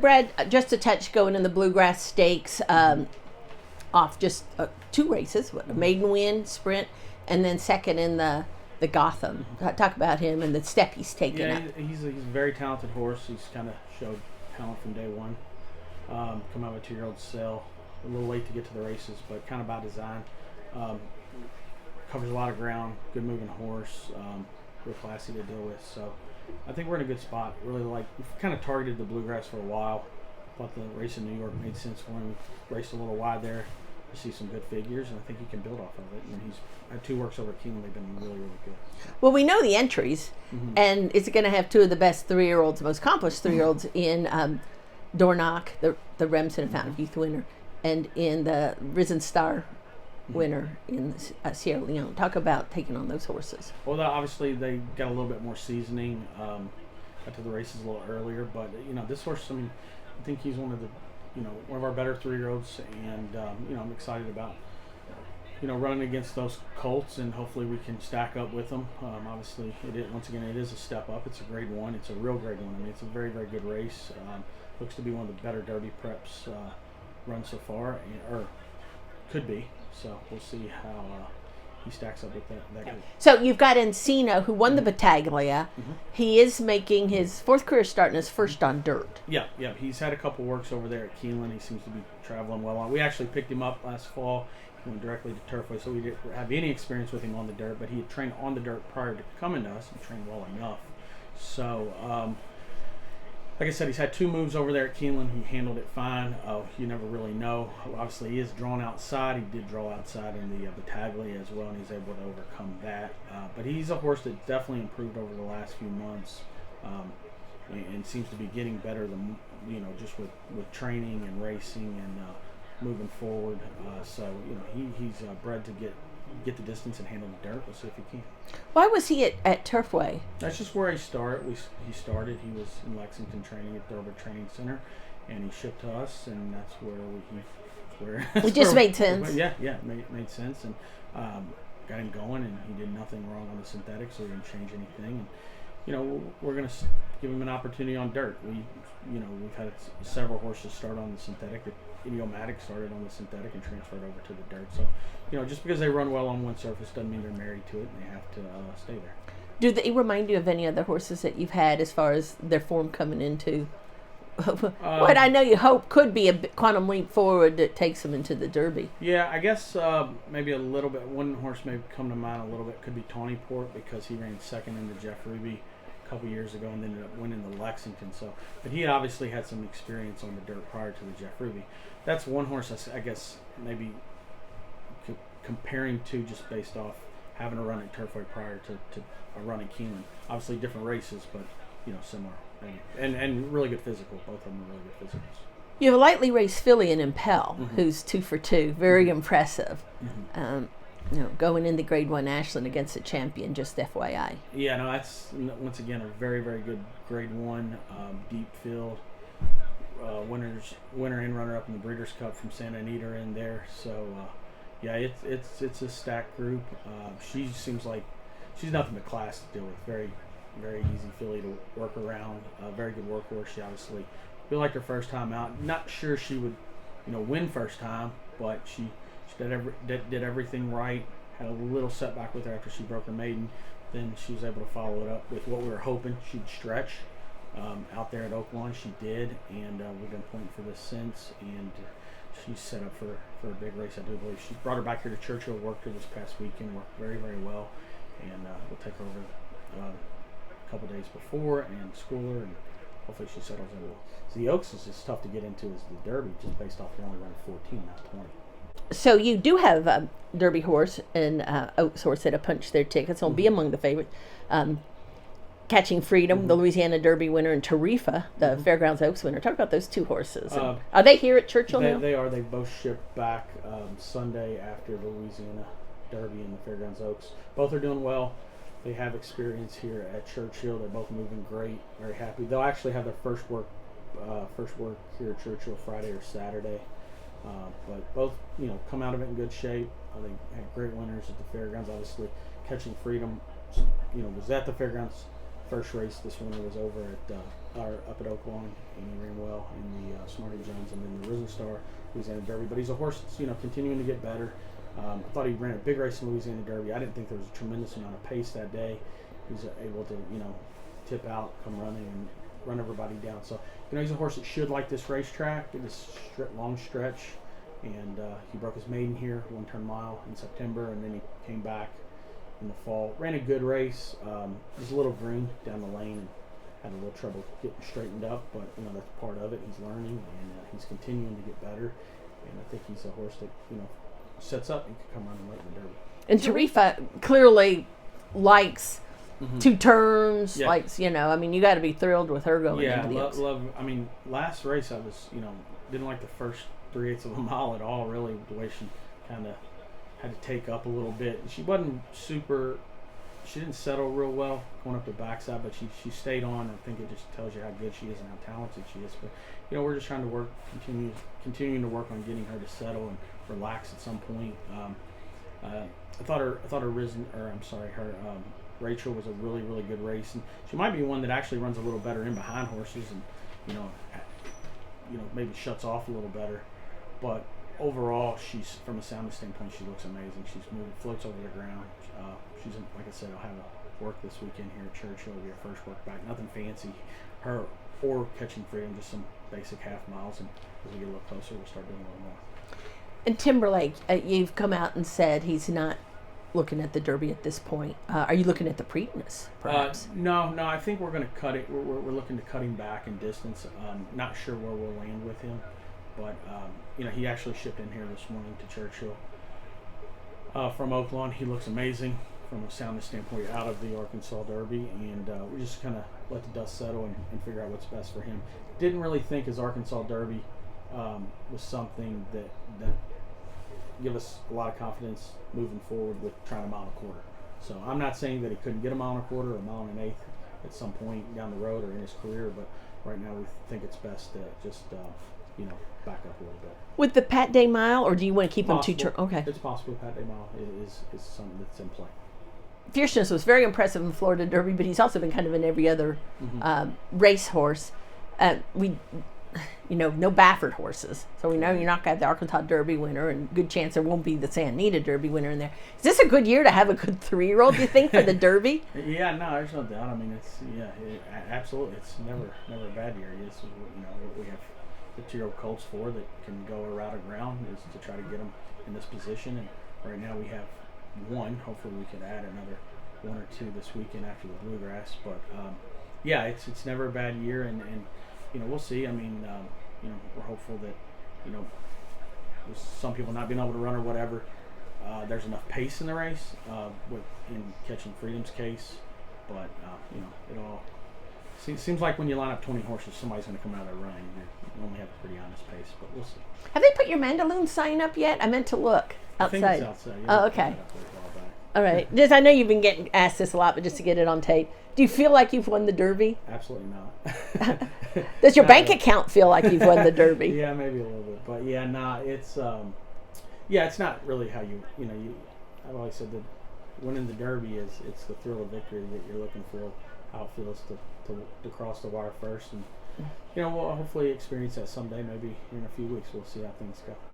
Brad, just a touch going in the Bluegrass Stakes, off just 2 races, a maiden win, sprint, and then second in the Gotham. Talk about him and the step he's taken up. He's a very talented horse. He's kind of showed talent from day one. Come out with a 2-year-old sale. A little late to get to the races, but kind of by design. Covers a lot of ground. Good moving horse. Real classy to deal with. So I think we're in a good spot. Really we've kind of targeted the Bluegrass for a while. Thought the race in New York made sense for him. Raced a little wide there to see some good figures, and I think he can build off of it. And he's had 2 works over Keeneland. They've been really, really good. Well, we know the entries, and it's going to have 2 of the best 3-year-olds, most accomplished 3-year-olds in Dornoch, the Remsen and Fountain of Youth winner, and in the Risen Star winner in Sierra Leone. Talk about taking on those horses. Well, obviously they got a little bit more seasoning. Got to the races a little earlier, but this horse. I think he's one of our better 3-year-olds, and I'm excited about running against those colts, and hopefully we can stack up with them. Obviously, it is a step up. It's a Grade 1. It's a real Grade 1. I mean, it's a very, very good race. Looks to be one of the better Derby preps run so far, or could be. So we'll see how he stacks up with that group. So you've got Encino, who won the Battaglia. He is making his 4th career start and his first on dirt. Yeah. He's had a couple works over there at Keeneland. He seems to be traveling well on. We actually picked him up last fall. He went directly to Turfway, so we didn't have any experience with him on the dirt, but he had trained on the dirt prior to coming to us and trained well enough. So, like I said, he's had 2 moves over there at Keeneland. He handled it fine. You never really know. Obviously, he is drawn outside. He did draw outside in the Battaglia as well, and he's able to overcome that. But he's a horse that definitely improved over the last few months, and seems to be getting better than just with training and racing and moving forward. So he's bred to get the distance and handle the dirt. We'll see if he can. Why was he at Turfway? That's just where he started. He started. He was in Lexington training at Thoroughbred Training Center, and he shipped to us, and that's where It just made sense. Yeah, it made sense, and got him going, and he did nothing wrong on the synthetic, so we didn't change anything. And we're going to give him an opportunity on dirt. We've had several horses start on the synthetic. Idiomatic started on the synthetic and transferred over to the dirt. So, just because they run well on one surface doesn't mean they're married to it, and they have to stay there. Do they remind you of any other horses that you've had as far as their form coming into what I know you hope could be a quantum leap forward that takes them into the Derby? Yeah, I guess maybe a little bit. One horse may come to mind a little bit could be Tawnyport, because he ran second in the Jeff Ruby a couple years ago and then ended up winning the Lexington. So, but he obviously had some experience on the dirt prior to the Jeff Ruby. That's one horse I guess maybe comparing to, just based off having a run at Turfway prior to a run at Keeneland. Obviously different races, but similar. And really good physical. Both of them are really good physicals. You have a lightly raced filly in Impel, who's 2 for 2. Very impressive. Going in the Grade 1 Ashland against a champion, just FYI. Yeah, no, that's once again a very, very good Grade 1 deep field. Winner and runner up in the Breeders' Cup from Santa Anita in there. So it's a stacked group. She seems like she's nothing but class to deal with. Very, very easy filly to work around. Very good workhorse. She obviously feel like her first time out. Not sure she would win first time, but she did everything right. Had a little setback with her after she broke her maiden. Then she was able to follow it up with what we were hoping she'd stretch. Out there at Oaklawn, she did, and we've been pointing for this since, and she's set up for a big race, I do believe. She brought her back here to Churchill, worked her this past weekend, worked very, very well, and we'll take her over a couple days before and school her, and hopefully she settles in well. So the Oaks is just tough to get into as the Derby, just based off they only run 14, not 20. So you do have a Derby horse and Oaks horse that have punched their tickets. Will be among the favorites. Catching Freedom, the Louisiana Derby winner, and Tarifa, the Fairgrounds Oaks winner. Talk about those 2 horses. Are they here at Churchill now? They are. They both shipped back Sunday after the Louisiana Derby and the Fairgrounds Oaks. Both are doing well. They have experience here at Churchill. They're both moving great. Very happy. They'll actually have their first work here at Churchill Friday or Saturday. But both, come out of it in good shape. They had great winners at the Fairgrounds. Obviously, Catching Freedom, was at the Fairgrounds first race this winter was over at up at Oaklawn, and he ran well in the Smarty Jones and then the Risen Star Louisiana Derby. But he's a horse that's continuing to get better. I thought he ran a big race in Louisiana Derby. I didn't think there was a tremendous amount of pace that day. He was able to tip out, come running, and run everybody down. So he's a horse that should like this racetrack. It is long stretch, and he broke his maiden here, 1-turn mile in September, and then he came back in the fall. Ran a good race. He was a little green down the lane and had a little trouble getting straightened up, but that's part of it. He's learning, and he's continuing to get better. And I think he's a horse that sets up and can come running late in the Derby. And Tarifa clearly likes 2 turns. Yeah. Likes, you got to be thrilled with her going into the love. Last race I was, didn't like the first 3/8 of a mile at all. Really, the way she kind of had to take up a little bit. She wasn't super. She didn't settle real well going up the backside, but she stayed on. I think it just tells you how good she is and how talented she is. But we're just trying to continuing to work on getting her to settle and relax at some point. I thought her Rachel was a really, really good race, and she might be one that actually runs a little better in behind horses, and maybe shuts off a little better. But overall, she's, from a soundness standpoint, she looks amazing. She's moving, floats over the ground. She's, like I said, I'll have a work this weekend here at Churchill. It'll be her first work back. Nothing fancy. Her or Catching Freedom, just some basic half miles, and as we get a little closer, we'll start doing a little more. And Timberlake, you've come out and said he's not looking at the Derby at this point. Are you looking at the Preakness, perhaps? No. I think we're going to cut it. We're looking to cut him back in distance. Not sure where we'll land with him, but he actually shipped in here this morning to Churchill from Oaklawn. He looks amazing from a soundness standpoint out of the Arkansas Derby, and we just kind of let the dust settle and figure out what's best for him. Didn't really think his Arkansas Derby was something that give us a lot of confidence moving forward with trying a mile and a quarter. So I'm not saying that he couldn't get a mile and a quarter or a mile and an eighth at some point down the road or in his career, but right now we think it's best to just back up a little bit. With the Pat Day Mile, or do you want to keep him okay? It's possible. Pat Day Mile is something that's in play. Fierceness was very impressive in Florida Derby, but he's also been kind of in every other racehorse. No Baffert horses. So we know you're not got the Arkansas Derby winner, and good chance there won't be the Santa Anita Derby winner in there. Is this a good year to have a good 3-year-old, do you think, for the Derby? Yeah, no, there's no doubt. I mean, absolutely. It's never a bad year. This is what we have the 2-year-old colts for that can go a route of ground is to try to get them in this position. And right now we have one. Hopefully we can add another 1 or 2 this weekend after the Bluegrass. But it's never a bad year, and we'll see. I mean, we're hopeful that, with some people not being able to run or whatever, there's enough pace in the race, in Catching Freedom's case. But, it all seems like when you line up 20 horses, somebody's going to come out there running. You only have a pretty honest pace, but we'll see. Have they put your Mandaloon sign up yet? I meant to look outside. I think it's outside. Yeah, okay. All right. Just, I know you've been getting asked this a lot, but just to get it on tape. Do you feel like you've won the Derby? Absolutely not. Does your bank account feel like you've won the Derby? Yeah, maybe a little bit. But it's not really how I've always said that winning the Derby it's the thrill of victory that you're looking for, how it feels to cross the wire first. And, we'll hopefully experience that someday, maybe in a few weeks. We'll see how things go.